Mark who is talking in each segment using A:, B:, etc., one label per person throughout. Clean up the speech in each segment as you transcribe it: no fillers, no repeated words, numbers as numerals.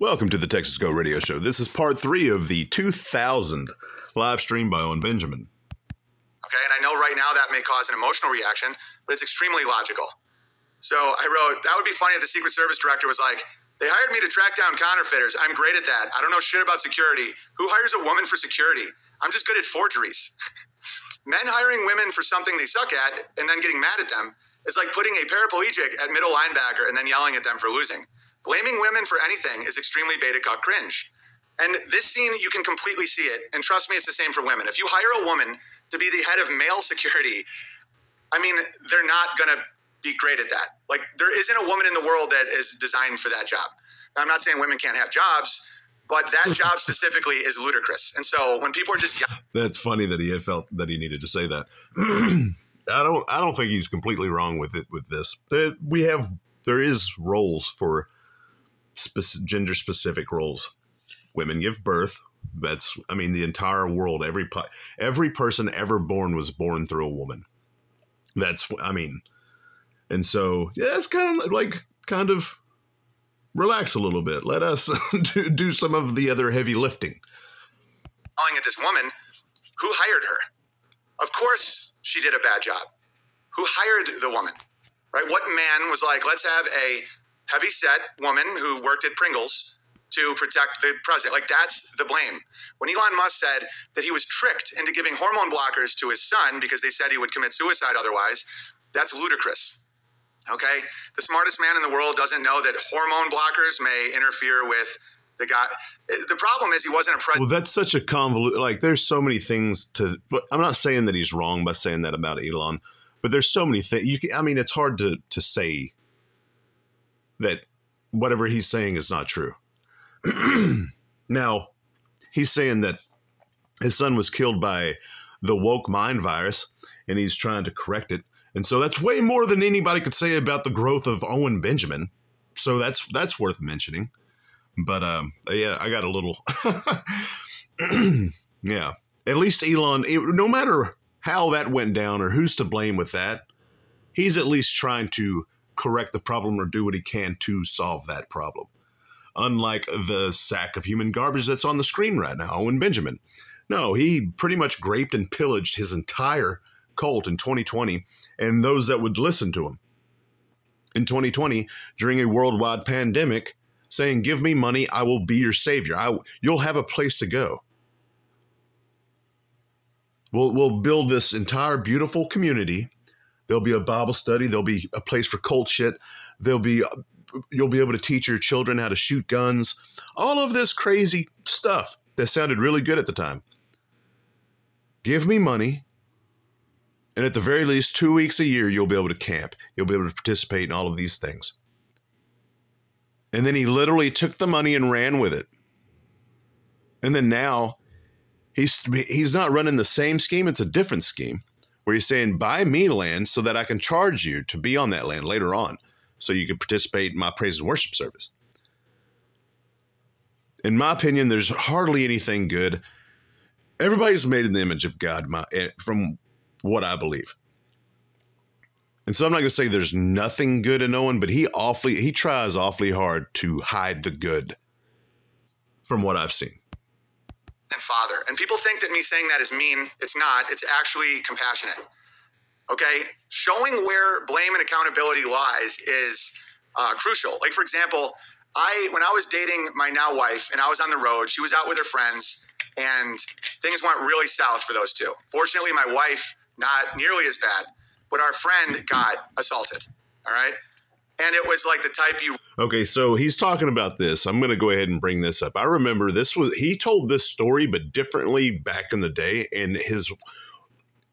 A: Welcome to the Texas Go Radio Show. This is part 3 of the 2000 live stream by Owen Benjamin.
B: Okay, and I know right now that may cause an emotional reaction, but it's extremely logical. So I wrote, that would be funny if the Secret Service director was like, they hired me to track down counterfeiters. I'm great at that. I don't know shit about security. Who hires a woman for security? I'm just good at forgeries. Men hiring women for something they suck at and then getting mad at them is like putting a paraplegic at middle linebacker and then yelling at them for losing. Blaming women for anything is extremely beta cuck cringe. And this scene, you can completely see it. And trust me, it's the same for women. If you hire a woman to be the head of male security, I mean, they're not going to be great at that. Like, there isn't a woman in the world that is designed for that job. Now, I'm not saying women can't have jobs, but that job specifically is ludicrous. And so when people are just
A: That's funny that he had felt that he needed to say that. I don't think he's completely wrong with it with this. There is roles for gender specific roles. Women give birth. The entire world, every person ever born was born through a woman. And so, yeah, it's kind of relax a little bit. Let us do some of the other heavy lifting.
B: Calling at this woman who hired her. Of course she did a bad job. Who hired the woman, right? What man was like, let's have a heavy-set woman who worked at Pringles to protect the president? Like, that's the blame. When Elon Musk said that he was tricked into giving hormone blockers to his son because they said he would commit suicide otherwise, that's ludicrous. Okay? The smartest man in the world doesn't know that hormone blockers may interfere with the guy. The problem is he wasn't a president.
A: Well, that's such a convoluted, there's so many things to, but I'm not saying that he's wrong by saying that about Elon, but there's so many things. It's hard to say that whatever he's saying is not true. Now, he's saying that his son was killed by the woke mind virus, and he's trying to correct it. And so that's way more than anybody could say about the growth of Owen Benjamin. So that's worth mentioning. But yeah, I got a little. Yeah, at least Elon, no matter how that went down or who's to blame with that, he's at least trying to correct the problem or do what he can to solve that problem. Unlike the sack of human garbage that's on the screen right now, Owen Benjamin. No, he pretty much raped and pillaged his entire cult in 2020 and those that would listen to him. In 2020, during a worldwide pandemic, saying, give me money, I will be your savior. You'll have a place to go. We'll build this entire beautiful community. There'll be a Bible study. There'll be a place for cult shit. You'll be able to teach your children how to shoot guns. All of this crazy stuff that sounded really good at the time. Give me money. And at the very least, 2 weeks a year, you'll be able to camp. You'll be able to participate in all of these things. And then he literally took the money and ran with it. And then now he's not running the same scheme. It's a different scheme where he's saying, buy me land so that I can charge you to be on that land later on so you can participate in my praise and worship service. In my opinion, there's hardly anything good. Everybody's made in the image of God, from what I believe. And so I'm not going to say there's nothing good in Owen, but he tries awfully hard to hide the good from what I've seen.
B: And father. And people think that me saying that is mean. It's not. It's actually compassionate. Okay? Showing where blame and accountability lies is crucial. Like, for example, when I was dating my now wife and I was on the road, she was out with her friends and things went really south for those two. Fortunately, my wife, not nearly as bad. But our friend got assaulted, all right? And it was like the type you...
A: Okay, so he's talking about this. I'm going to go ahead and bring this up. I remember he told this story, but differently back in the day. And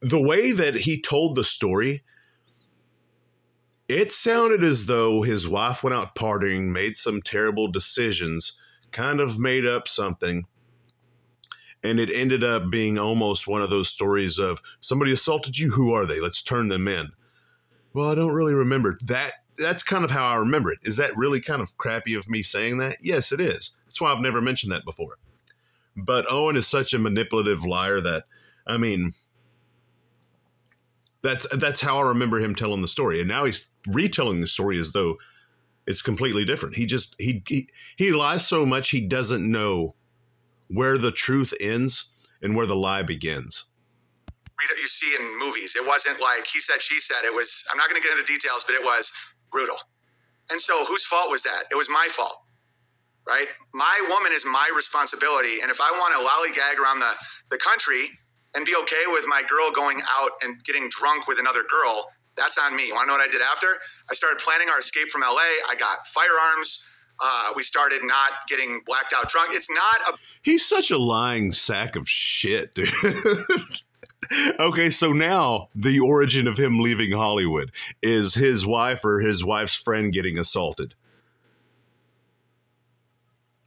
A: the way that he told the story, it sounded as though his wife went out partying, made some terrible decisions, kind of made up something. And it ended up being almost one of those stories of somebody assaulted you. Who are they? Let's turn them in. Well, I don't really remember that. That's kind of how I remember it. Is that really kind of crappy of me saying that? Yes, it is. That's why I've never mentioned that before. But Owen is such a manipulative liar that, that's how I remember him telling the story. And now he's retelling the story as though It's completely different. He lies so much he doesn't know where the truth ends and where the lie begins.
B: You see in movies, it wasn't like he said, she said. It was, I'm not going to get into details, but it was brutal. And so whose fault was that? It was my fault, right? My woman is my responsibility. And if I want to lollygag around the country and be okay with my girl going out and getting drunk with another girl, that's on me. You want to know what I did after? I started planning our escape from LA. I got firearms. We started not getting blacked out drunk. It's not a...
A: He's such a lying sack of shit, dude. Okay, so now the origin of him leaving Hollywood is his wife or his wife's friend getting assaulted.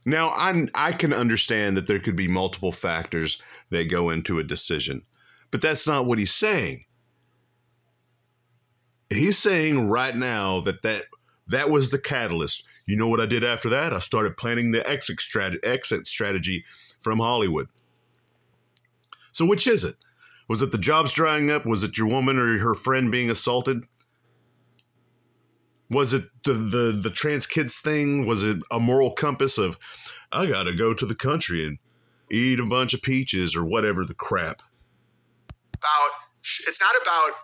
A: Now, I can understand that there could be multiple factors that go into a decision, but that's not what he's saying. He's saying right now that was the catalyst. You know what I did after that? I started planning the exit strategy from Hollywood. So which is it? Was it the jobs drying up? Was it your woman or her friend being assaulted? Was it the trans kids thing? Was it a moral compass of, I gotta go to the country and eat a bunch of peaches or whatever the crap?
B: It's not about,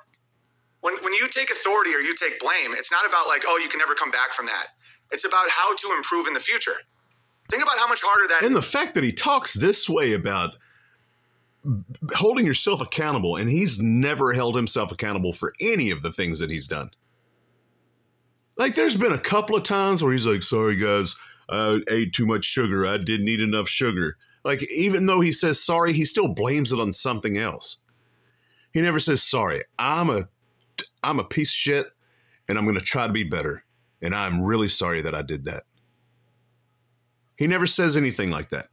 B: when you take authority or you take blame, it's not about like, oh, you can never come back from that. It's about how to improve in the future. Think about how much harder that is.
A: And the fact that he talks this way about holding yourself accountable, and he's never held himself accountable for any of the things that he's done. Like, there's been a couple of times where he's like, sorry, guys, I ate too much sugar. I didn't eat enough sugar. Like, even though he says sorry, he still blames it on something else. He never says, sorry, I'm a piece of shit, and I'm going to try to be better. And I'm really sorry that I did that. He never says anything like that.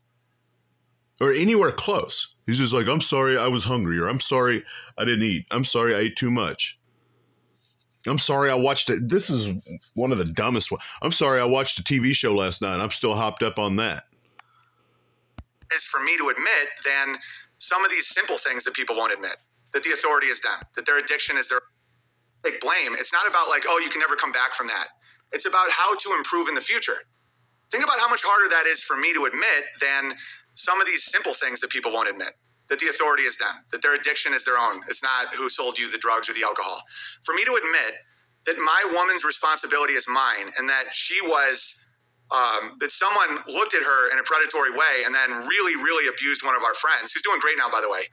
A: Or anywhere close. He's just like, I'm sorry I was hungry, or I'm sorry I didn't eat. I'm sorry I ate too much. I'm sorry I watched it. This is one of the dumbest ones. I'm sorry I watched a TV show last night. I'm still hopped up on that.
B: Is for me to admit then some of these simple things that people won't admit. That the authority is them. That their addiction is their... Take blame. It's not about like, oh, you can never come back from that. It's about how to improve in the future. Think about how much harder that is for me to admit than some of these simple things that people won't admit. That the authority is them. That their addiction is their own. It's not who sold you the drugs or the alcohol. For me to admit that my woman's responsibility is mine and that she was, that someone looked at her in a predatory way and then really, really abused one of our friends, who's doing great now, by the way.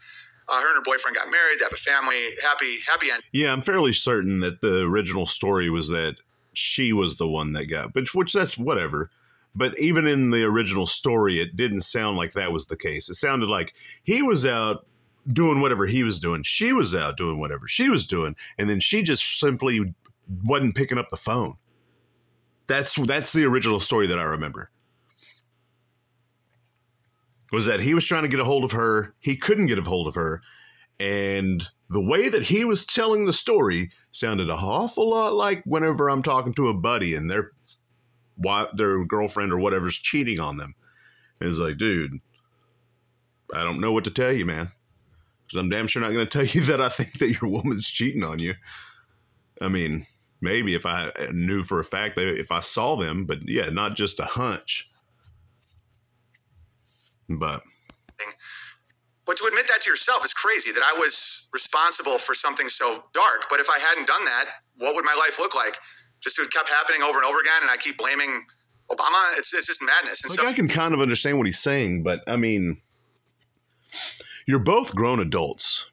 B: Her and her boyfriend got married. They have a family. Happy end.
A: Yeah, I'm fairly certain that the original story was that she was the one that got, which that's whatever. But even in the original story, it didn't sound like that was the case. It sounded like he was out doing whatever he was doing. She was out doing whatever she was doing. And then she just simply wasn't picking up the phone. That's the original story that I remember. Was that he was trying to get a hold of her. He couldn't get a hold of her. And the way that he was telling the story sounded an awful lot like whenever I'm talking to a buddy and their girlfriend or whatever's cheating on them. And it's like, dude, I don't know what to tell you, man. Because I'm damn sure not going to tell you that I think that your woman's cheating on you. I mean, maybe if I knew for a fact, if I saw them, but yeah, not just a hunch. But
B: to admit that to yourself is crazy, that I was responsible for something so dark. But if I hadn't done that, what would my life look like? Just it kept happening over and over again, and I keep blaming Obama. It's just madness. And
A: like, I can kind of understand what he's saying, but I mean, you're both grown adults.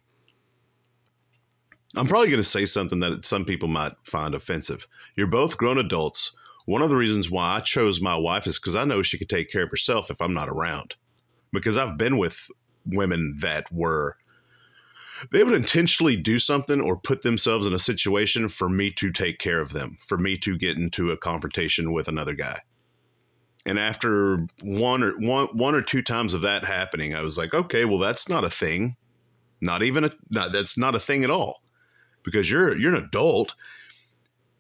A: I'm probably going to say something that some people might find offensive. You're both grown adults. One of the reasons why I chose my wife is because I know she could take care of herself if I'm not around. Because I've been with women that they would intentionally do something or put themselves in a situation for me to take care of them, for me to get into a confrontation with another guy. And after one or two times of that happening, I was like, okay, well, that's not a thing. That's not a thing at all. Because you're an adult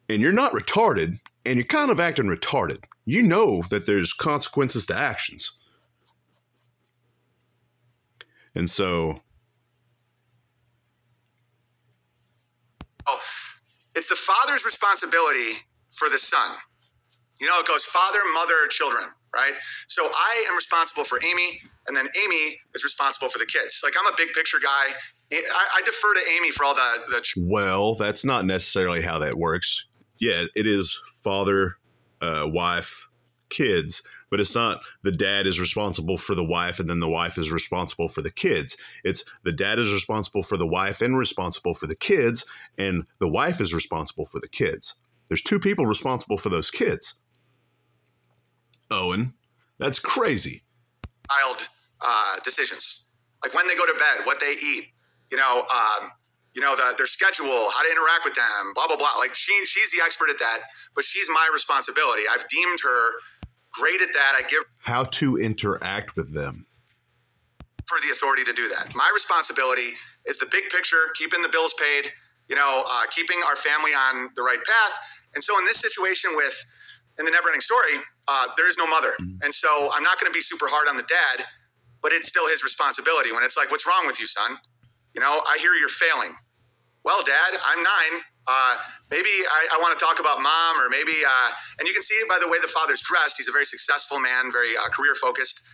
A: and you're not retarded and you're kind of acting retarded. You know that there's consequences to actions. And so
B: it's the father's responsibility for the son. You know, it goes father, mother, children, right? So I am responsible for Amy, and then Amy is responsible for the kids. Like, I'm a big picture guy. I defer to Amy for all the.
A: Well, that's not necessarily how that works. Yeah, it is father, wife, kids, but it's not the dad is responsible for the wife and then the wife is responsible for the kids. It's the dad is responsible for the wife and responsible for the kids, and the wife is responsible for the kids. There's two people responsible for those kids. Owen, that's crazy.
B: Child decisions, like when they go to bed, what they eat, their schedule, how to interact with them, blah, blah, blah. Like she's the expert at that, but she's my responsibility. I've deemed her great at that. I give
A: how to interact with them
B: for the authority to do that. My responsibility is the big picture, keeping the bills paid, keeping our family on the right path. And so in this situation in the Neverending Story, there is no mother. And so I'm not going to be super hard on the dad, but it's still his responsibility when it's like, what's wrong with you, son? I hear you're failing. Well, Dad, I'm 9. Maybe I want to talk about mom, or maybe, and you can see it by the way the father's dressed. He's a very successful man, very career focused.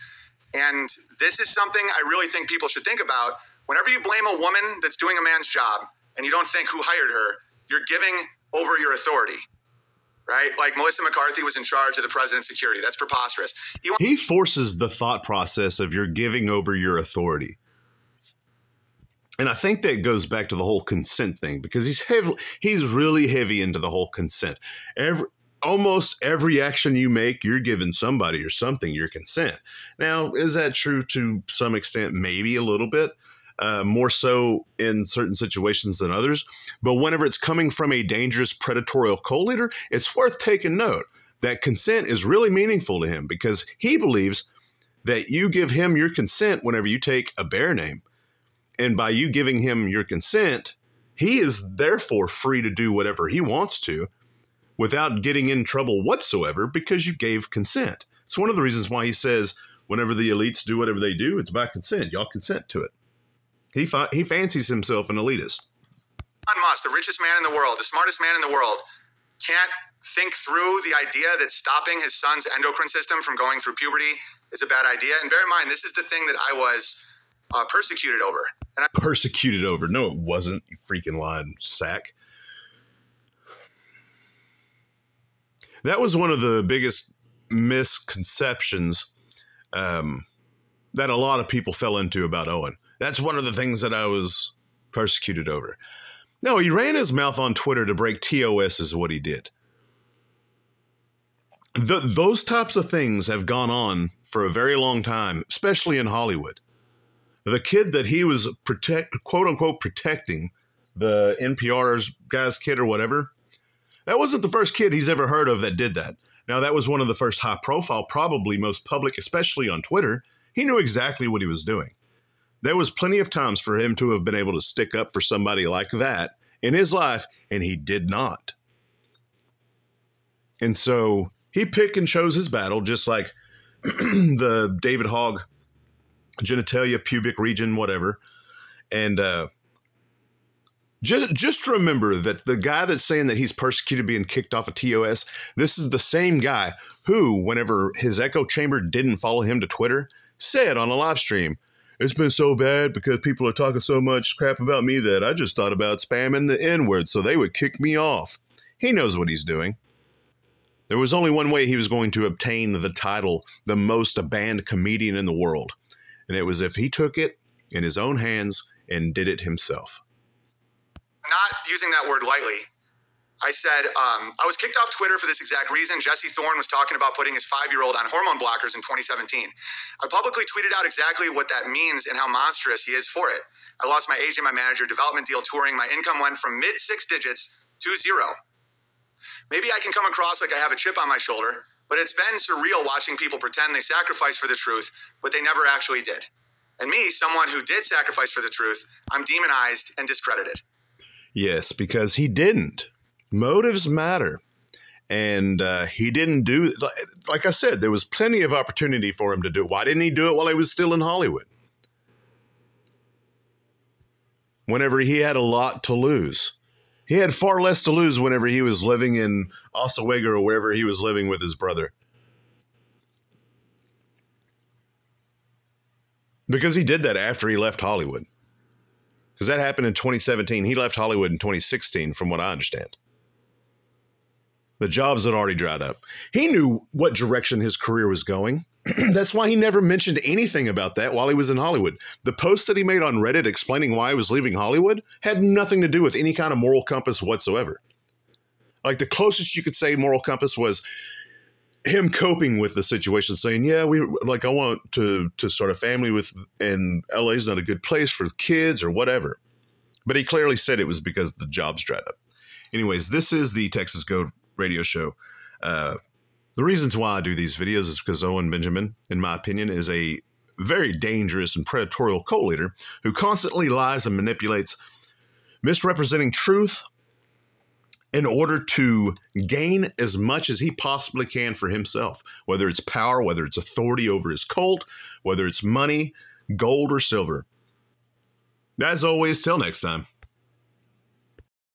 B: And this is something I really think people should think about. Whenever you blame a woman that's doing a man's job and you don't think who hired her, you're giving over your authority, right? Like Melissa McCarthy was in charge of the president's security. That's preposterous.
A: He forces the thought process of you're giving over your authority. And I think that goes back to the whole consent thing, because he's really heavy into the whole consent. Almost every action you make, you're giving somebody or something your consent. Now, is that true to some extent? Maybe a little bit, more so in certain situations than others. But whenever it's coming from a dangerous predatorial cult leader, it's worth taking note that consent is really meaningful to him, because he believes that you give him your consent whenever you take a bear name. And by you giving him your consent, he is therefore free to do whatever he wants to without getting in trouble whatsoever, because you gave consent. It's one of the reasons why he says whenever the elites do whatever they do, it's by consent. Y'all consent to it. He fancies himself an elitist.
B: Elon Musk, the richest man in the world, the smartest man in the world, can't think through the idea that stopping his son's endocrine system from going through puberty is a bad idea. And bear in mind, this is the thing that I was persecuted over.
A: Persecuted over? No, it wasn't, you freaking lying sack. That was one of the biggest misconceptions that a lot of people fell into about Owen. That's one of the things that I was persecuted over. No, he ran his mouth on Twitter to break TOS is what he did. Those types of things have gone on for a very long time, especially in Hollywood. The kid that he was quote unquote protecting, the NPR's guy's kid or whatever, that wasn't the first kid he's ever heard of that did that. Now, that was one of the first high profile, probably most public, especially on Twitter. He knew exactly what he was doing. There was plenty of times for him to have been able to stick up for somebody like that in his life, and he did not. And so he picked and chose his battle, just like the David Hogg genitalia, pubic region, whatever. And just remember that the guy that's saying that he's persecuted being kicked off of TOS, this is the same guy who, whenever his echo chamber didn't follow him to Twitter, said on a live stream, "It's been so bad because people are talking so much crap about me that I just thought about spamming the N-word so they would kick me off." He knows what he's doing. There was only one way he was going to obtain the title, the most banned comedian in the world. And it was if he took it in his own hands and did it himself.
B: Not using that word lightly. I said, I was kicked off Twitter for this exact reason. Jesse Thorne was talking about putting his 5-year-old on hormone blockers in 2017. I publicly tweeted out exactly what that means and how monstrous he is for it. I lost my agent, my manager, development deal, touring. My income went from mid 6 digits to 0. Maybe I can come across like I have a chip on my shoulder, but it's been surreal watching people pretend they sacrificed for the truth, but they never actually did. And me, someone who did sacrifice for the truth, I'm demonized and discredited.
A: Yes, because he didn't. Motives matter. And he didn't do, like I said, there was plenty of opportunity for him to do it. Why didn't he do it while he was still in Hollywood? Whenever he had a lot to lose. He had far less to lose whenever he was living in Oswego or wherever he was living with his brother. Because he did that after he left Hollywood. Because that happened in 2017. He left Hollywood in 2016, from what I understand. The jobs had already dried up. He knew what direction his career was going. That's why he never mentioned anything about that while he was in Hollywood. The post that he made on Reddit explaining why he was leaving Hollywood had nothing to do with any kind of moral compass whatsoever. Like, the closest you could say moral compass was him coping with the situation, saying, yeah, I want to start a family with, and LA's not a good place for kids or whatever. But he clearly said it was because the jobs dried up. Anyways, this is the Texas Goat Radio Show. The reasons why I do these videos is because Owen Benjamin, in my opinion, is a very dangerous and predatory cult leader who constantly lies and manipulates, misrepresenting truth in order to gain as much as he possibly can for himself, whether it's power, whether it's authority over his cult, whether it's money, gold, or silver. As always, till next time.